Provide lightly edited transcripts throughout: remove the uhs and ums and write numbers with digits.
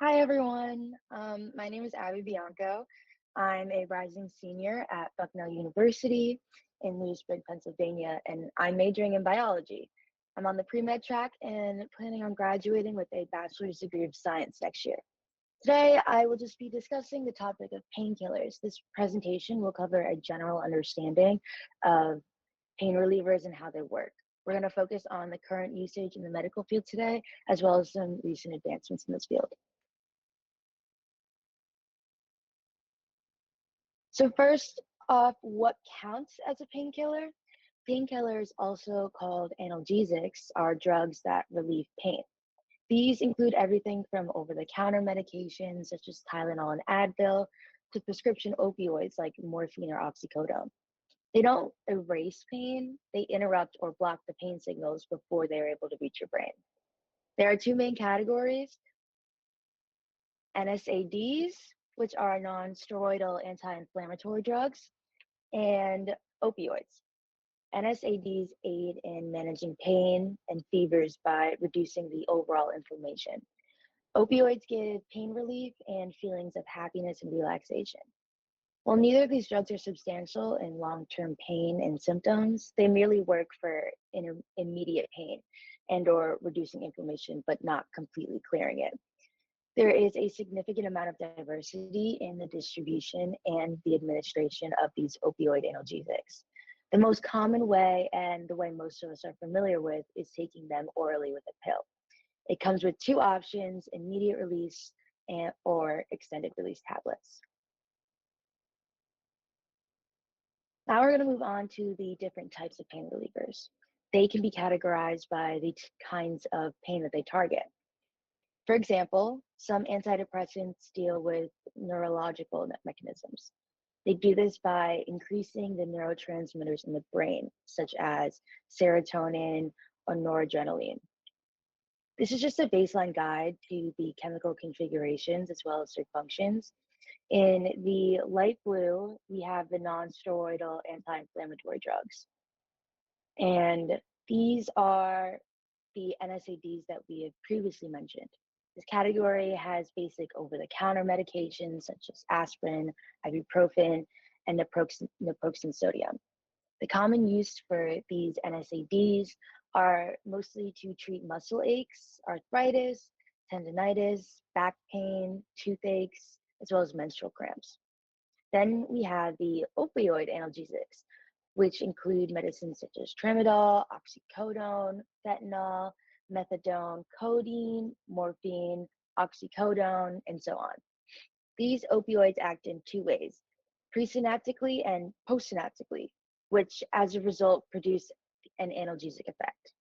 Hi, everyone. My name is Abby Bianco. I'm a rising senior at Bucknell University in Lewisburg, Pennsylvania, and I'm majoring in biology. I'm on the pre-med track and planning on graduating with a bachelor's degree of science next year. Today, I will just be discussing the topic of painkillers. This presentation will cover a general understanding of pain relievers and how they work. We're going to focus on the current usage in the medical field today, as well as some recent advancements in this field. So first off, what counts as a painkiller? Painkillers, also called analgesics, are drugs that relieve pain. These include everything from over-the-counter medications such as Tylenol and Advil to prescription opioids like morphine or oxycodone. They don't erase pain, they interrupt or block the pain signals before they're able to reach your brain. There are two main categories: NSAIDs, which are non-steroidal anti-inflammatory drugs, and opioids. NSAIDs aid in managing pain and fevers by reducing the overall inflammation. Opioids give pain relief and feelings of happiness and relaxation. While neither of these drugs are substantial in long-term pain and symptoms, they merely work for immediate pain and or reducing inflammation, but not completely clearing it. There is a significant amount of diversity in the distribution and the administration of these opioid analgesics. The most common way, and the way most of us are familiar with, is taking them orally with a pill. It comes with two options: immediate release and or extended release tablets. Now we're going to move on to the different types of pain relievers. They can be categorized by the kinds of pain that they target. For example, some antidepressants deal with neurological mechanisms. They do this by increasing the neurotransmitters in the brain, such as serotonin or noradrenaline. This is just a baseline guide to the chemical configurations as well as their functions. In the light blue, we have the non-steroidal anti-inflammatory drugs. And these are the NSAIDs that we have previously mentioned. This category has basic over-the-counter medications such as aspirin, ibuprofen, and naproxen sodium. The common use for these NSAIDs are mostly to treat muscle aches, arthritis, tendinitis, back pain, toothaches, as well as menstrual cramps. Then we have the opioid analgesics, which include medicines such as tramadol, oxycodone, fentanyl, methadone, codeine, morphine, oxycodone, and so on. These opioids act in two ways: presynaptically and postsynaptically, which as a result produce an analgesic effect.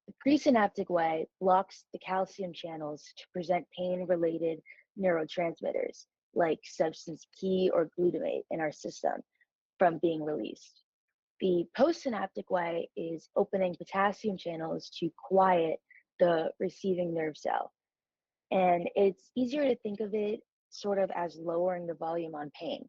The presynaptic way blocks the calcium channels to prevent pain-related neurotransmitters like substance P or glutamate in our system from being released. The postsynaptic way is opening potassium channels to quiet the receiving nerve cell. And it's easier to think of it sort of as lowering the volume on pain.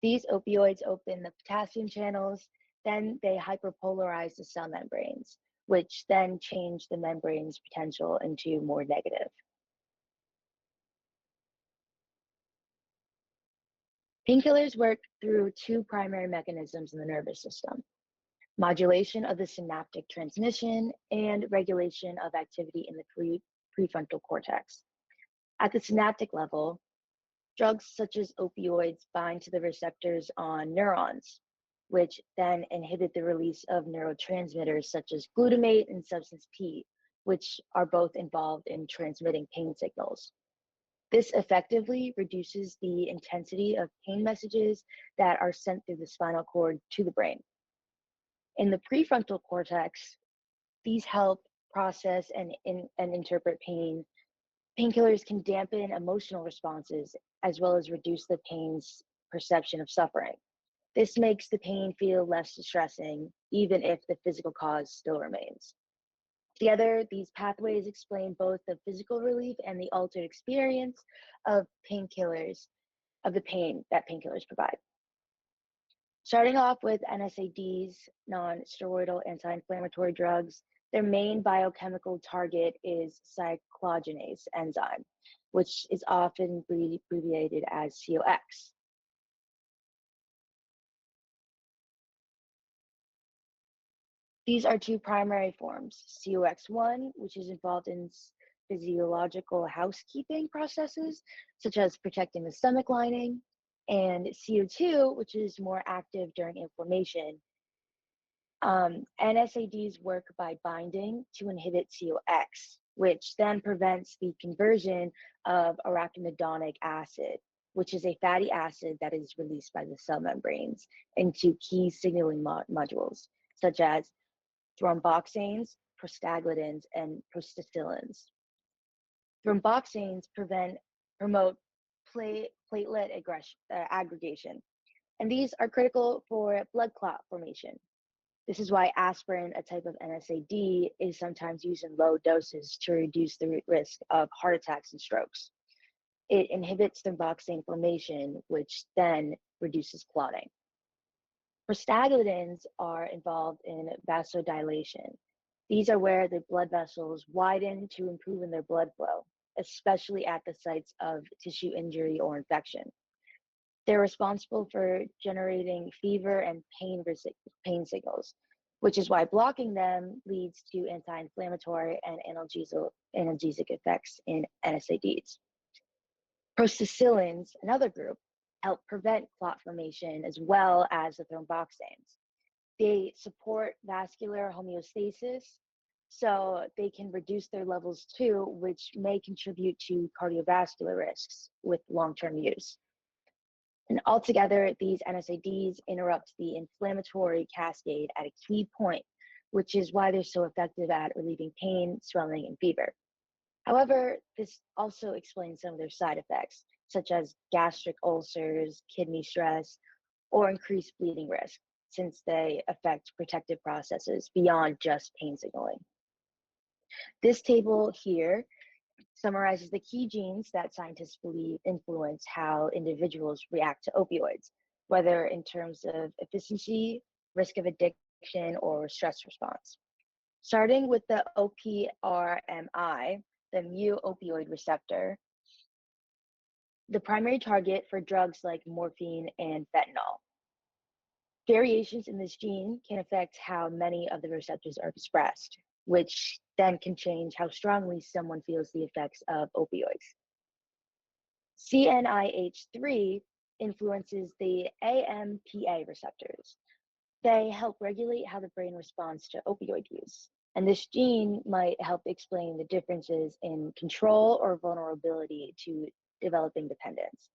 These opioids open the potassium channels, then they hyperpolarize the cell membranes, which then change the membrane's potential into more negative. Painkillers work through two primary mechanisms in the nervous system: modulation of the synaptic transmission and regulation of activity in the prefrontal cortex. At the synaptic level, drugs such as opioids bind to the receptors on neurons, which then inhibit the release of neurotransmitters such as glutamate and substance P, which are both involved in transmitting pain signals. This effectively reduces the intensity of pain messages that are sent through the spinal cord to the brain. In the prefrontal cortex, these help process and interpret pain. Painkillers can dampen emotional responses as well as reduce the pain's perception of suffering. This makes the pain feel less distressing, even if the physical cause still remains. Together, these pathways explain both the physical relief and the altered experience of painkillers, of the pain that painkillers provide. Starting off with NSAIDs, non-steroidal anti-inflammatory drugs, their main biochemical target is cycloogenase enzyme, which is often abbreviated as COX. These are two primary forms, COX1, which is involved in physiological housekeeping processes, such as protecting the stomach lining, and CO2, which is more active during inflammation. NSAIDs work by binding to inhibit COX, which then prevents the conversion of arachidonic acid, which is a fatty acid that is released by the cell membranes, into key signaling modules, such as thromboxanes, prostaglandins, and prostacylins. Thromboxanes promote platelet aggregation, and these are critical for blood clot formation. This is why aspirin, a type of NSAID, is sometimes used in low doses to reduce the risk of heart attacks and strokes. It inhibits thromboxane formation, which then reduces clotting. Prostaglandins are involved in vasodilation. These are where the blood vessels widen to improve in their blood flow, especially at the sites of tissue injury or infection. They're responsible for generating fever and pain signals, which is why blocking them leads to anti-inflammatory and analgesic effects in NSAIDs. Prostacylins, another group, help prevent clot formation as well as the thromboxanes. They support vascular homeostasis, so they can reduce their levels too, which may contribute to cardiovascular risks with long-term use. And altogether, these NSAIDs interrupt the inflammatory cascade at a key point, which is why they're so effective at relieving pain, swelling, and fever. However, this also explains some of their side effects, such as gastric ulcers, kidney stress, or increased bleeding risk, since they affect protective processes beyond just pain signaling. This table here summarizes the key genes that scientists believe influence how individuals react to opioids, whether in terms of efficiency, risk of addiction, or stress response. Starting with the OPRMI, the mu opioid receptor, the primary target for drugs like morphine and fentanyl. Variations in this gene can affect how many of the receptors are expressed, which then can change how strongly someone feels the effects of opioids. CNIH3 influences the AMPA receptors. They help regulate how the brain responds to opioid use. And this gene might help explain the differences in control or vulnerability to developing dependence.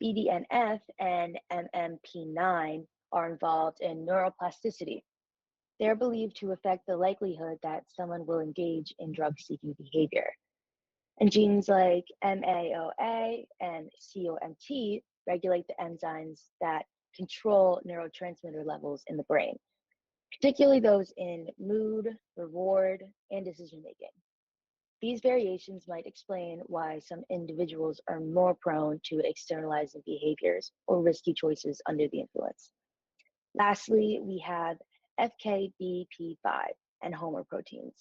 BDNF and MMP9 are involved in neuroplasticity. They're believed to affect the likelihood that someone will engage in drug-seeking behavior. And genes like MAOA and COMT regulate the enzymes that control neurotransmitter levels in the brain, particularly those in mood, reward, and decision-making. These variations might explain why some individuals are more prone to externalizing behaviors or risky choices under the influence. Lastly, we have FKBP5 and Homer proteins.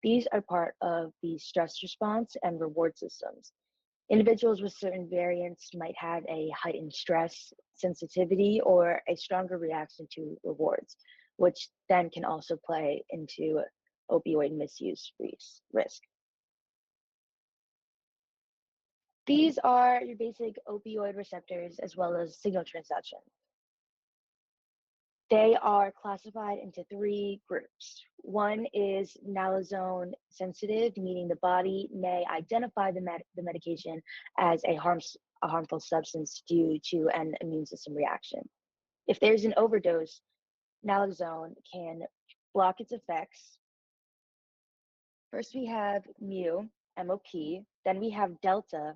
These are part of the stress response and reward systems. Individuals with certain variants might have a heightened stress sensitivity or a stronger reaction to rewards, which then can also play into opioid misuse risk. These are your basic opioid receptors as well as signal transduction. They are classified into three groups. One is naloxone sensitive, meaning the body may identify the medication as a harmful substance due to an immune system reaction. If there's an overdose, naloxone can block its effects. First, we have mu, MOP, then we have delta,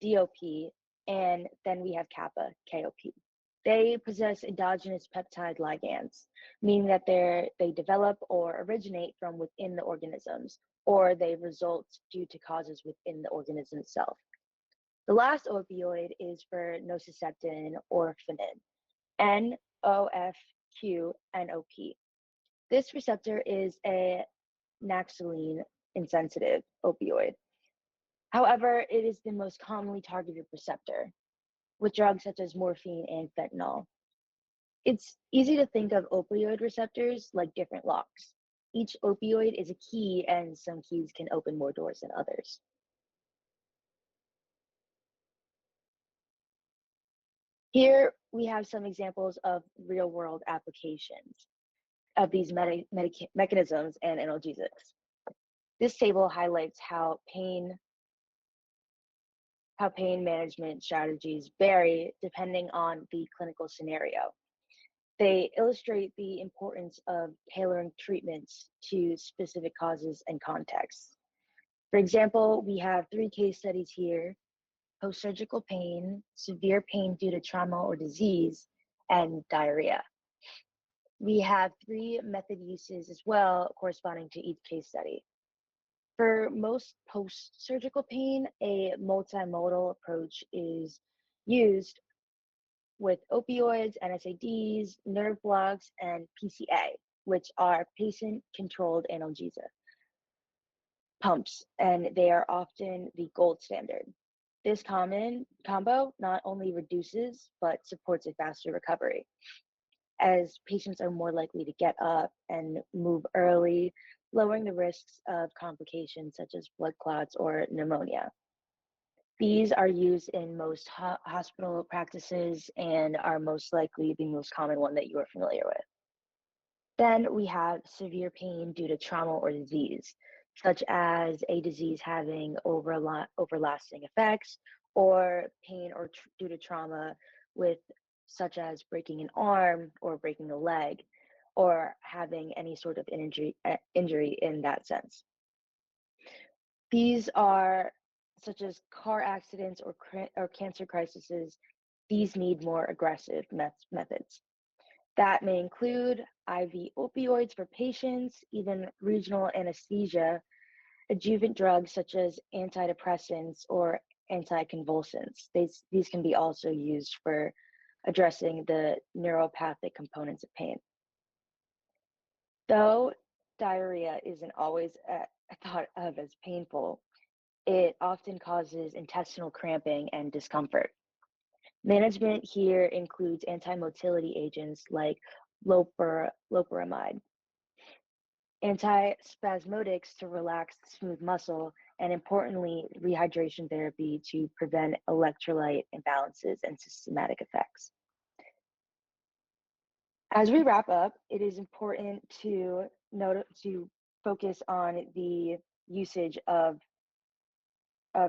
DOP, and then we have kappa, KOP. They possess endogenous peptide ligands, meaning that they develop or originate from within the organisms, or they result due to causes within the organism itself. The last opioid is for nociceptin orphanin, NOFQNOP. This receptor is a naxoline insensitive opioid. However, it is the most commonly targeted receptor with drugs such as morphine and fentanyl. It's easy to think of opioid receptors like different locks. Each opioid is a key, and some keys can open more doors than others. Here we have some examples of real world applications of these mechanisms and analgesics. This table highlights how pain management strategies vary depending on the clinical scenario. They illustrate the importance of tailoring treatments to specific causes and contexts. For example, we have three case studies here: post-surgical pain, severe pain due to trauma or disease, and diarrhea. We have three method uses as well corresponding to each case study. For most post-surgical pain, a multimodal approach is used with opioids, NSAIDs, nerve blocks, and PCA, which are patient-controlled analgesia pumps, and they are often the gold standard. This common combo not only reduces but supports a faster recovery, as patients are more likely to get up and move early, lowering the risks of complications such as blood clots or pneumonia. These are used in most hospital practices and are most likely the most common one that you are familiar with. Then we have severe pain due to trauma or disease, such as a disease having overlasting effects, or pain due to trauma with such as breaking an arm or breaking a leg, or having any sort of injury in that sense. These are such as car accidents or cancer crises. These need more aggressive methods. That may include IV opioids for patients, even regional anesthesia, adjuvant drugs such as antidepressants or anticonvulsants. These can be also used for addressing the neuropathic components of pain. Though diarrhea isn't always thought of as painful, it often causes intestinal cramping and discomfort. Management here includes anti-motility agents like loperamide, antispasmodics to relax smooth muscle, and importantly, rehydration therapy to prevent electrolyte imbalances and systematic effects. As we wrap up, it is important to focus on the usage of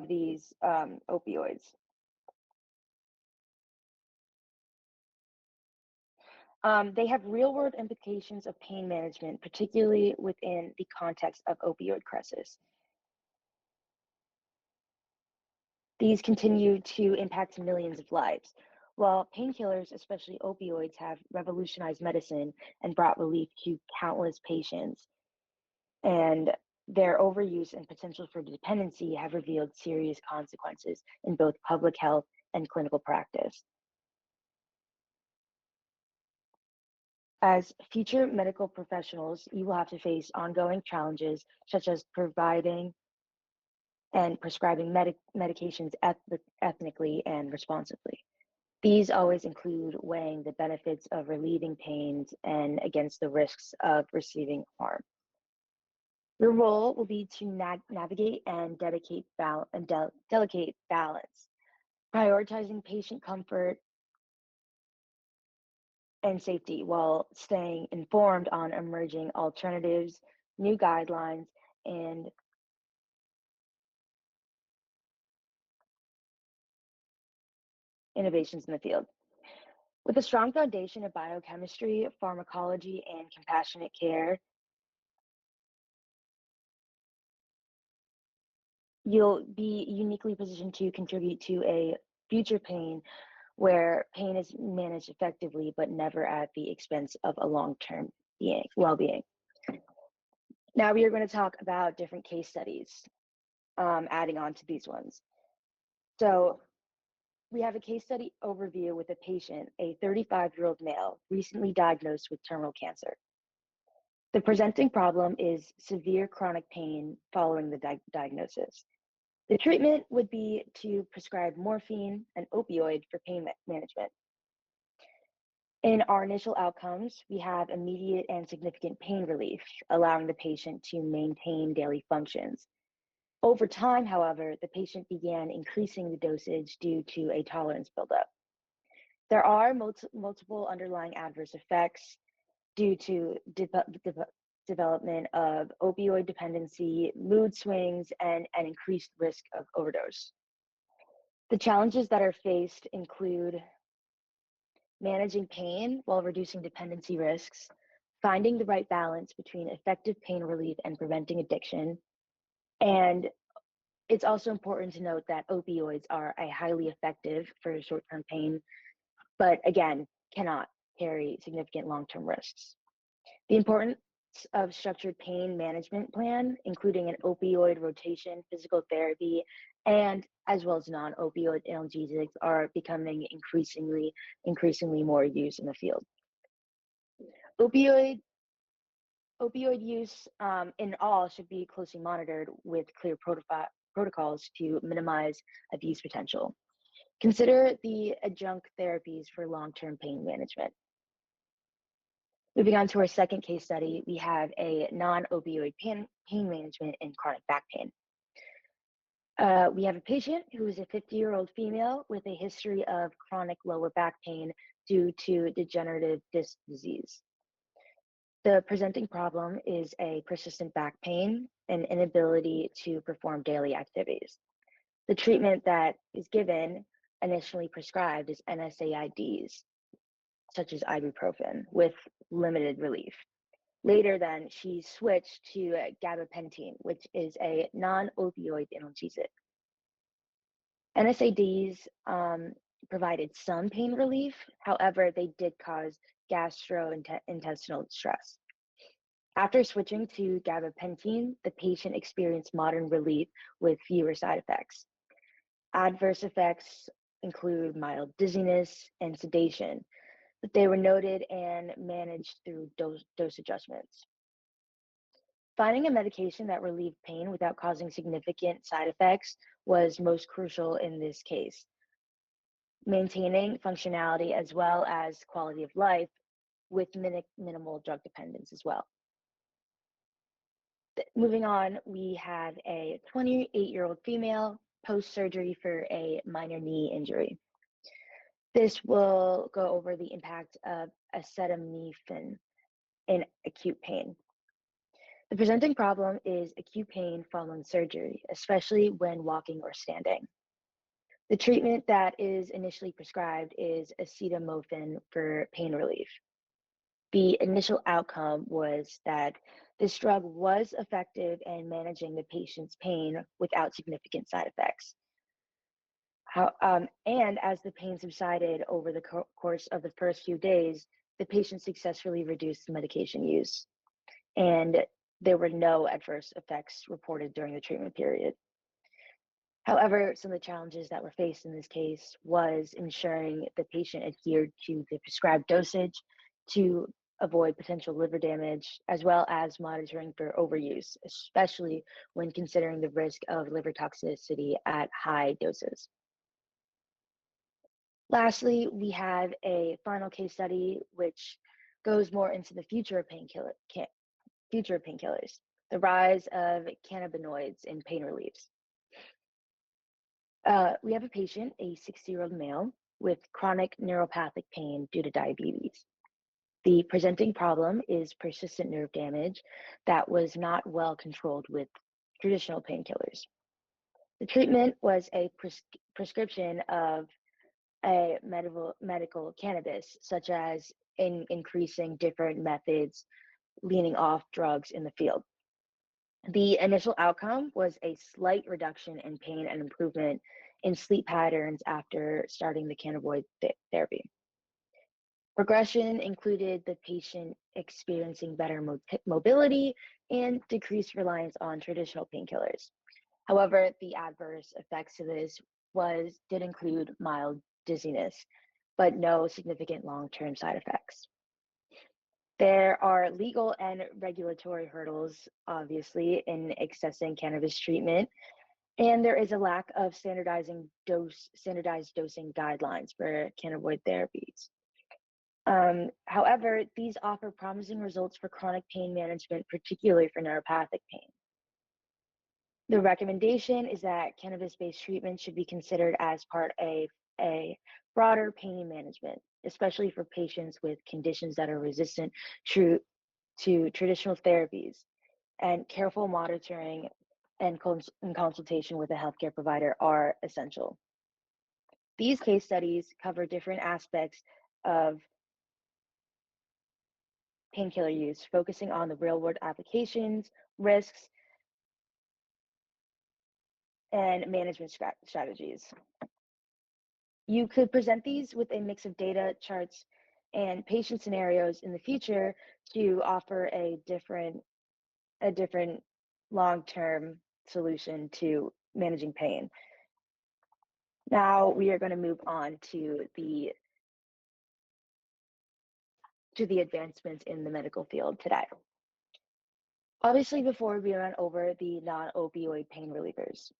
these opioids. They have real-world implications of pain management, particularly within the context of opioid crisis. These continue to impact millions of lives. While painkillers, especially opioids, have revolutionized medicine and brought relief to countless patients, and their overuse and potential for dependency have revealed serious consequences in both public health and clinical practice. As future medical professionals, you will have to face ongoing challenges such as providing and prescribing medications ethnically and responsibly. These always include weighing the benefits of relieving pains and against the risks of receiving harm. Your role will be to navigate and delegate balance, prioritizing patient comfort and safety while staying informed on emerging alternatives, new guidelines, and innovations in the field. With a strong foundation of biochemistry, pharmacology, and compassionate care, you'll be uniquely positioned to contribute to a future pain where pain is managed effectively, but never at the expense of a long-term well-being. Now we are going to talk about different case studies, adding on to these ones. So we have a case study overview with a patient, a 35-year-old male, recently diagnosed with terminal cancer. The presenting problem is severe chronic pain following the diagnosis. The treatment would be to prescribe morphine, an opioid, for pain management. In our initial outcomes, we have immediate and significant pain relief, allowing the patient to maintain daily functions. Over time, however, the patient began increasing the dosage due to a tolerance buildup. There are multiple underlying adverse effects due to development of opioid dependency, mood swings, and an increased risk of overdose. The challenges that are faced include managing pain while reducing dependency risks, finding the right balance between effective pain relief and preventing addiction. And it's also important to note that opioids are a highly effective for short-term pain, but again, cannot carry significant long-term risks. The importance of structured pain management plan, including an opioid rotation, physical therapy, and as well as non-opioid analgesics, are becoming increasingly more used in the field. Opioid use in all should be closely monitored with clear protocols to minimize abuse potential. Consider the adjunct therapies for long-term pain management. Moving on to our second case study, we have a non-opioid pain management in chronic back pain. We have a patient who is a 50-year-old female with a history of chronic lower back pain due to degenerative disc disease. The presenting problem is a persistent back pain and inability to perform daily activities. The treatment that is given, initially prescribed, is NSAIDs, such as ibuprofen, with limited relief. Later then, she switched to gabapentin, which is a non-opioid analgesic. NSAIDs provided some pain relief, however, they did cause gastrointestinal distress. After switching to gabapentin, the patient experienced moderate relief with fewer side effects. Adverse effects include mild dizziness and sedation, but they were noted and managed through dose adjustments. Finding a medication that relieved pain without causing significant side effects was most crucial in this case. Maintaining functionality as well as quality of life with minimal drug dependence as well. Moving on, we have a 28-year-old female post-surgery for a minor knee injury. This will go over the impact of acetaminophen in acute pain. The presenting problem is acute pain following surgery, especially when walking or standing. The treatment that is initially prescribed is acetaminophen for pain relief. The initial outcome was that this drug was effective in managing the patient's pain without significant side effects. And as the pain subsided over the course of the first few days, the patient successfully reduced medication use, and there were no adverse effects reported during the treatment period. However, some of the challenges that were faced in this case was ensuring the patient adhered to the prescribed dosage to avoid potential liver damage, as well as monitoring for overuse, especially when considering the risk of liver toxicity at high doses. Lastly, we have a final case study which goes more into the future of painkillers, the rise of cannabinoids in pain reliefs. We have a patient, a 60-year-old male, with chronic neuropathic pain due to diabetes. The presenting problem is persistent nerve damage that was not well controlled with traditional painkillers. The treatment was a prescription of a medical cannabis, such as increasing different methods, leaning off drugs in the field. The initial outcome was a slight reduction in pain and improvement in sleep patterns after starting the cannabinoid therapy. Progression included the patient experiencing better mobility and decreased reliance on traditional painkillers. However, the adverse effects of this did include mild dizziness, but no significant long-term side effects. There are legal and regulatory hurdles, obviously, in accessing cannabis treatment, And there is a lack of standardized dosing guidelines for cannabinoid therapies. However, these offer promising results for chronic pain management, particularly for neuropathic pain. The recommendation is that cannabis-based treatment should be considered as part of a broader pain management, especially for patients with conditions that are resistant to traditional therapies, and careful monitoring and consultation with a healthcare provider are essential. These case studies cover different aspects of painkiller use, focusing on the real-world applications, risks, and management strategies. You could present these with a mix of data, charts, and patient scenarios in the future to offer a different long-term solution to managing pain. Now we are going to move on to the advancements in the medical field today. Obviously, before we went over the non-opioid pain relievers,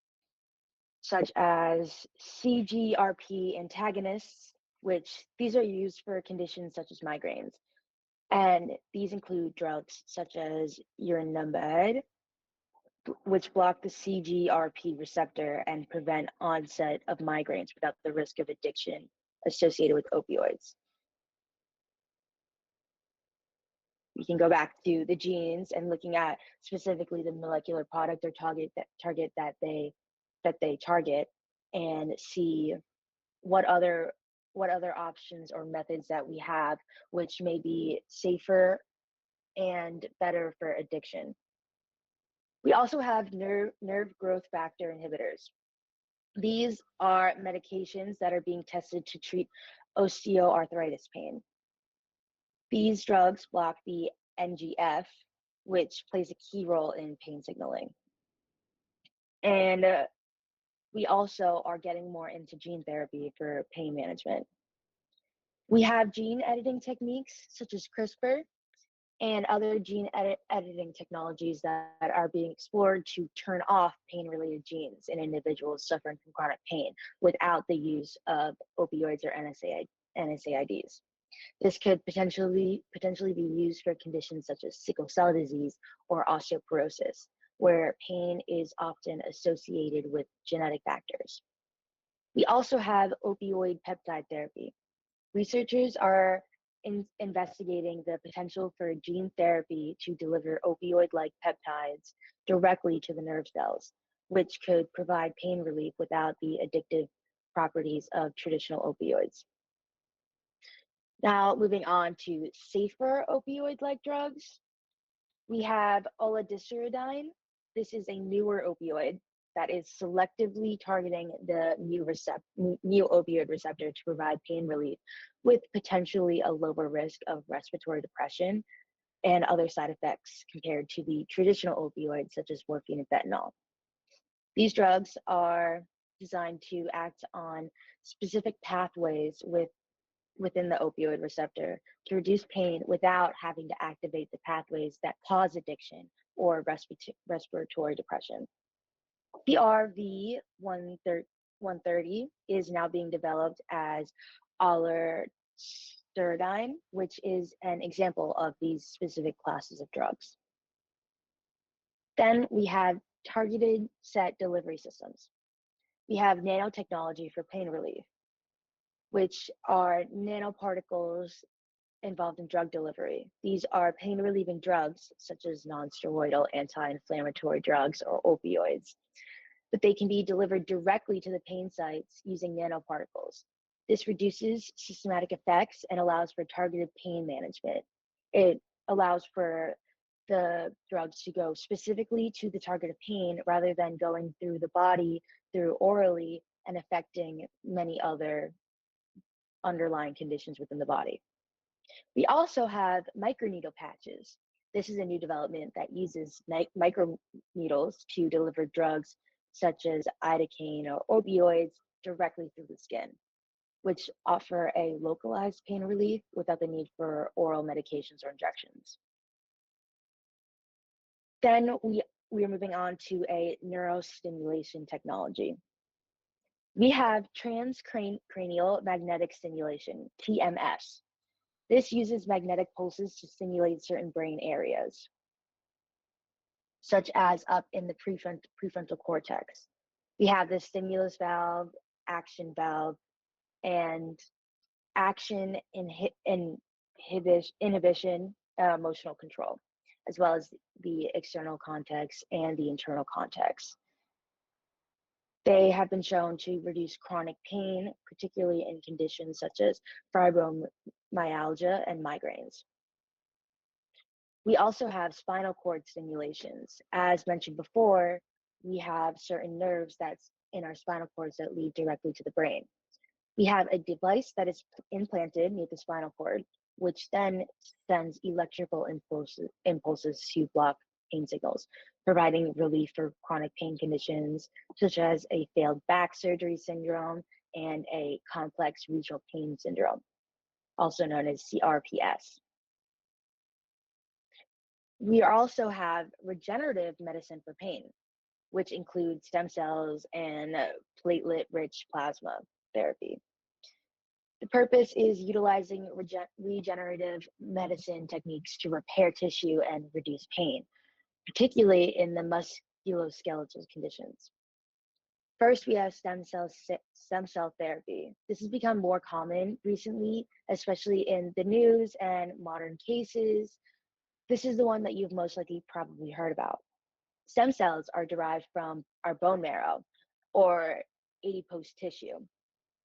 such as CGRP antagonists, which these are used for conditions such as migraines. And these include drugs such as urinamide, which block the CGRP receptor and prevent onset of migraines without the risk of addiction associated with opioids. We can go back to the genes and looking at specifically the molecular product or target that they target, and see what other options or methods that we have which may be safer and better for addiction. We also have nerve growth factor inhibitors. These are medications that are being tested to treat osteoarthritis pain. These drugs block the NGF, which plays a key role in pain signaling. And we also are getting more into gene therapy for pain management. We have gene editing techniques such as CRISPR and other gene editing technologies that are being explored to turn off pain-related genes in individuals suffering from chronic pain without the use of opioids or NSAIDs. This could potentially be used for conditions such as sickle cell disease or osteoporosis, where pain is often associated with genetic factors. We also have opioid peptide therapy. Researchers are investigating the potential for gene therapy to deliver opioid-like peptides directly to the nerve cells, which could provide pain relief without the addictive properties of traditional opioids. Now, moving on to safer opioid-like drugs, we have olodiceridine. This is a newer opioid that is selectively targeting the mu opioid receptor to provide pain relief with potentially a lower risk of respiratory depression and other side effects compared to the traditional opioids such as morphine and fentanyl. These drugs are designed to act on specific pathways within the opioid receptor to reduce pain without having to activate the pathways that cause addiction or respiratory depression. PRV-130 is now being developed as olodiceridine, which is an example of these specific classes of drugs. Then we have targeted set delivery systems. We have nanotechnology for pain relief, which are nanoparticles involved in drug delivery. These are pain relieving drugs such as non-steroidal anti-inflammatory drugs or opioids, but they can be delivered directly to the pain sites using nanoparticles. This reduces systematic effects and allows for targeted pain management. It allows for the drugs to go specifically to the target of pain rather than going through the body, through orally, and affecting many other underlying conditions within the body. We also have microneedle patches. This is a new development that uses microneedles to deliver drugs such as lidocaine or opioids directly through the skin, which offer a localized pain relief without the need for oral medications or injections. Then we we are moving on to a neurostimulation technology. We have transcranial magnetic stimulation, TMS. This uses magnetic pulses to stimulate certain brain areas, such as up in the prefrontal cortex. We have the stimulus valve, action valve, and action inhibition, emotional control, as well as the external context and the internal context. They have been shown to reduce chronic pain, particularly in conditions such as fibromyalgia and migraines. We also have spinal cord stimulations. As mentioned before, we have certain nerves that's in our spinal cords that lead directly to the brain. We have a device that is implanted near the spinal cord, which then sends electrical impulses to block pain signals, providing relief for chronic pain conditions such as a failed back surgery syndrome and a complex regional pain syndrome, also known as CRPS. We also have regenerative medicine for pain, which includes stem cells and platelet-rich plasma therapy. The purpose is utilizing regenerative medicine techniques to repair tissue and reduce pain, particularly in the musculoskeletal conditions. First, we have stem cell therapy. This has become more common recently, especially in the news and modern cases. This is the one that you've most likely probably heard about. Stem cells are derived from our bone marrow or adipose tissue.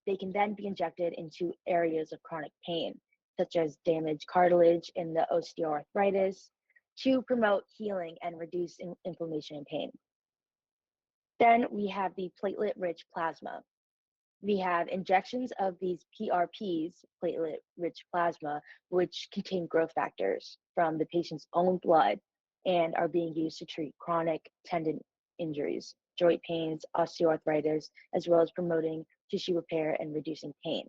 They can then be injected into areas of chronic pain, such as damaged cartilage in the osteoarthritis, to promote healing and reduce inflammation and pain. Then we have the platelet-rich plasma. We have injections of these PRPs, platelet-rich plasma, which contain growth factors from the patient's own blood and are being used to treat chronic tendon injuries, joint pains, osteoarthritis, as well as promoting tissue repair and reducing pain.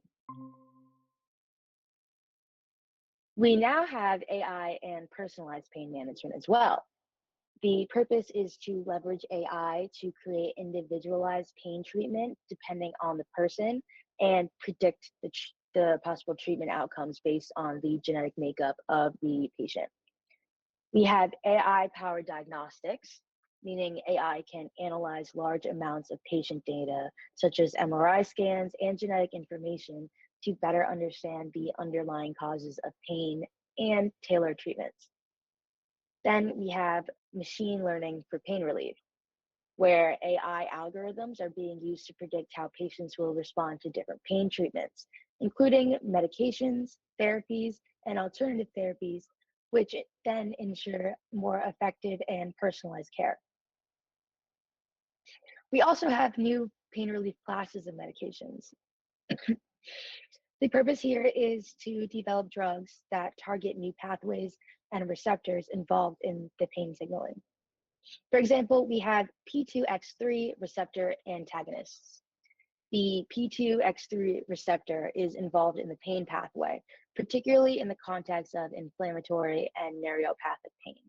We now have AI and personalized pain management as well. The purpose is to leverage AI to create individualized pain treatment depending on the person and predict the possible treatment outcomes based on the genetic makeup of the patient. We have AI-powered diagnostics, meaning AI can analyze large amounts of patient data, such as MRI scans and genetic information, to better understand the underlying causes of pain and tailor treatments. Then we have machine learning for pain relief, where AI algorithms are being used to predict how patients will respond to different pain treatments, including medications, therapies, and alternative therapies, which then ensure more effective and personalized care. We also have new pain relief classes of medications. The purpose here is to develop drugs that target new pathways and receptors involved in the pain signaling. For example, we have P2X3 receptor antagonists. The P2X3 receptor is involved in the pain pathway, particularly in the context of inflammatory and neuropathic pain.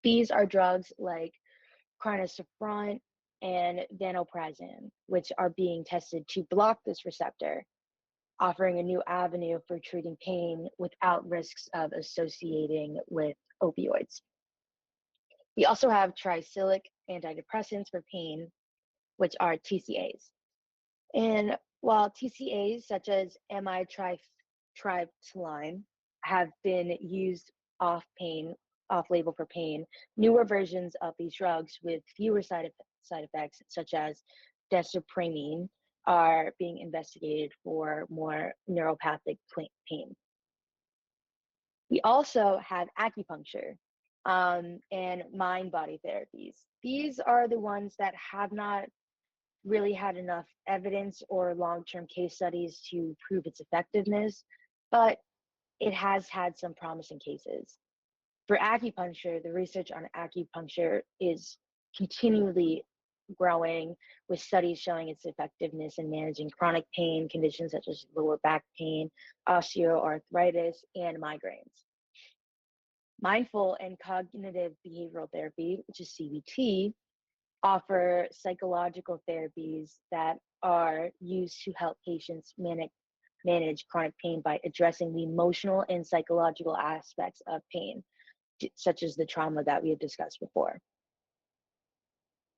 These are drugs like crinecerfont and vanoprazan, which are being tested to block this receptor, offering a new avenue for treating pain without risks of associating with opioids. We also have tricyclic antidepressants for pain, which are TCAs. And while TCAs such as amitriptyline have been used off-label for pain, newer versions of these drugs with fewer side effects, such as desipramine, are being investigated for more neuropathic pain. We also have acupuncture and mind-body therapies. These are the ones that have not really had enough evidence or long-term case studies to prove its effectiveness, but it has had some promising cases. For acupuncture, the research on acupuncture is continually growing, with studies showing its effectiveness in managing chronic pain conditions such as lower back pain, osteoarthritis, and migraines. Mindful and cognitive behavioral therapy, which is CBT, offer psychological therapies that are used to help patients manage chronic pain by addressing the emotional and psychological aspects of pain, such as the trauma that we had discussed before.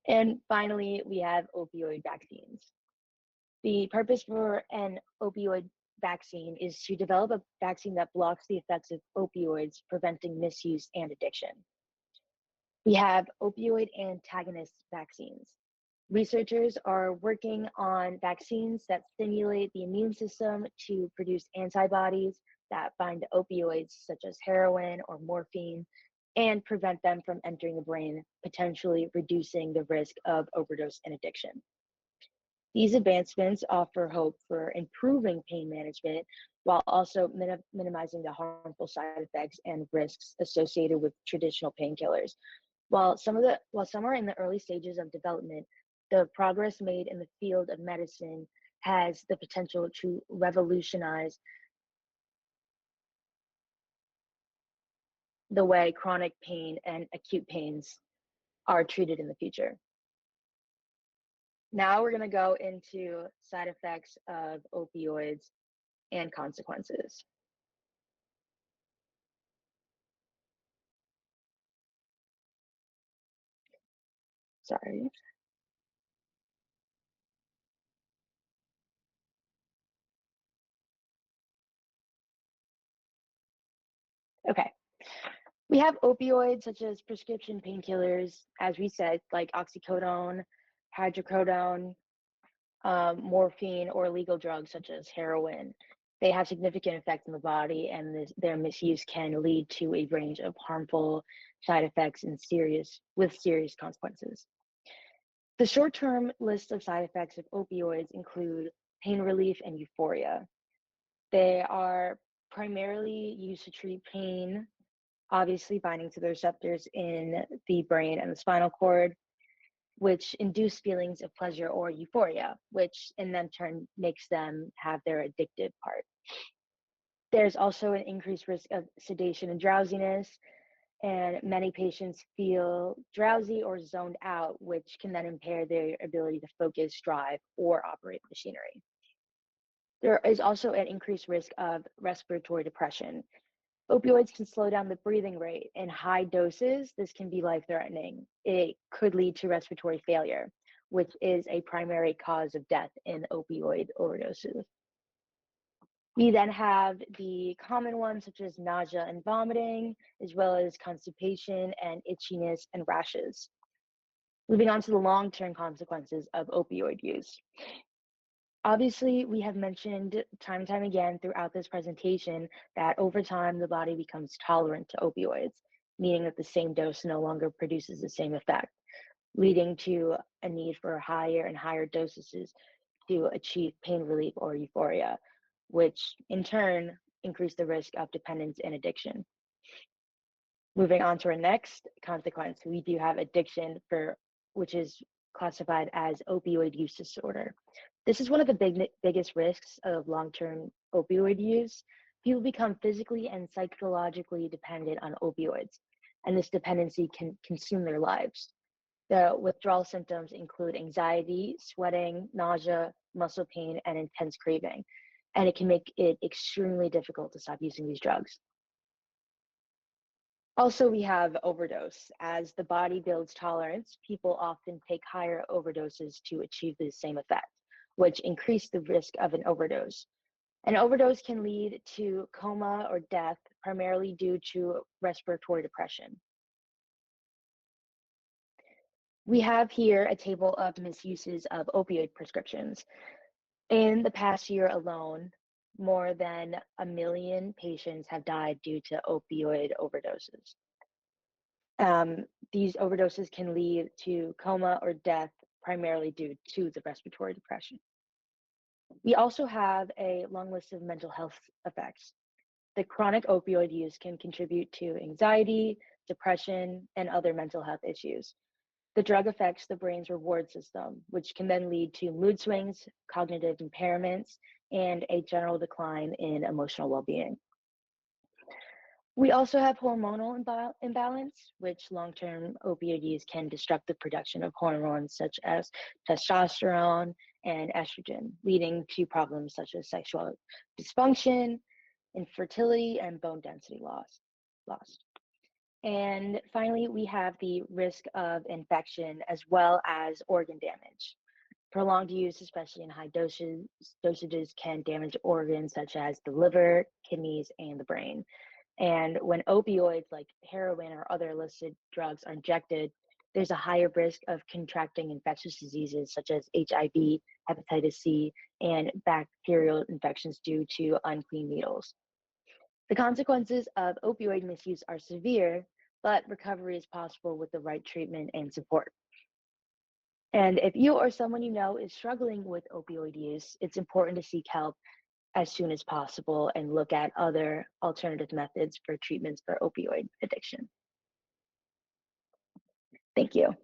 And finally, we have opioid vaccines. The purpose for an opioid vaccine is to develop a vaccine that blocks the effects of opioids, preventing misuse and addiction. We have opioid antagonist vaccines. Researchers are working on vaccines that stimulate the immune system to produce antibodies that bind to opioids, such as heroin or morphine, and prevent them from entering the brain, potentially reducing the risk of overdose and addiction. These advancements offer hope for improving pain management while also minimizing the harmful side effects and risks associated with traditional painkillers. While some are in the early stages of development, the progress made in the field of medicine has the potential to revolutionize the way chronic pain and acute pains are treated in the future. Now we're going to go into side effects of opioids and consequences. Sorry. Okay. We have opioids such as prescription painkillers, as we said, like oxycodone, hydrocodone, morphine, or illegal drugs such as heroin. They have significant effects in the body, and their misuse can lead to a range of harmful side effects and serious consequences. The short-term list of side effects of opioids include pain relief and euphoria. They are primarily used to treat pain, obviously binding to the receptors in the brain and the spinal cord, which induce feelings of pleasure or euphoria, which in then turn makes them have their addictive part. There's also an increased risk of sedation and drowsiness, and many patients feel drowsy or zoned out, which can then impair their ability to focus, drive, or operate machinery. There is also an increased risk of respiratory depression. Opioids can slow down the breathing rate. In high doses, this can be life-threatening. It could lead to respiratory failure, which is a primary cause of death in opioid overdoses. We then have the common ones such as nausea and vomiting, as well as constipation and itchiness and rashes. Moving on to the long-term consequences of opioid use. Obviously, we have mentioned time and time again throughout this presentation that over time the body becomes tolerant to opioids, meaning that the same dose no longer produces the same effect, leading to a need for higher and higher doses to achieve pain relief or euphoria, which in turn increase the risk of dependence and addiction. Moving on to our next consequence, we do have addiction, which is classified as opioid use disorder. This is one of the biggest risks of long-term opioid use. People become physically and psychologically dependent on opioids, and this dependency can consume their lives. The withdrawal symptoms include anxiety, sweating, nausea, muscle pain, and intense craving, and it can make it extremely difficult to stop using these drugs. Also, we have overdose. As the body builds tolerance, people often take higher overdoses to achieve the same effect, which increase the risk of an overdose. An overdose can lead to coma or death, primarily due to respiratory depression. We have here a table of misuses of opioid prescriptions. In the past year alone, more than 1 million patients have died due to opioid overdoses. These overdoses can lead to coma or death, primarily due to the respiratory depression. We also have a long list of mental health effects. The chronic opioid use can contribute to anxiety, depression, and other mental health issues. The drug affects the brain's reward system, which can then lead to mood swings, cognitive impairments, and a general decline in emotional well-being. We also have hormonal imbalance, which long-term opioid use can disrupt the production of hormones such as testosterone and estrogen, leading to problems such as sexual dysfunction, infertility, and bone density loss. And finally, we have the risk of infection as well as organ damage. Prolonged use, especially in dosages, can damage organs such as the liver, kidneys, and the brain. And when opioids like heroin or other illicit drugs are injected, there's a higher risk of contracting infectious diseases such as HIV, hepatitis C, and bacterial infections due to unclean needles. The consequences of opioid misuse are severe, but recovery is possible with the right treatment and support. And if you or someone you know is struggling with opioid use, it's important to seek help as soon as possible and look at other alternative methods for treatments for opioid addiction. Thank you.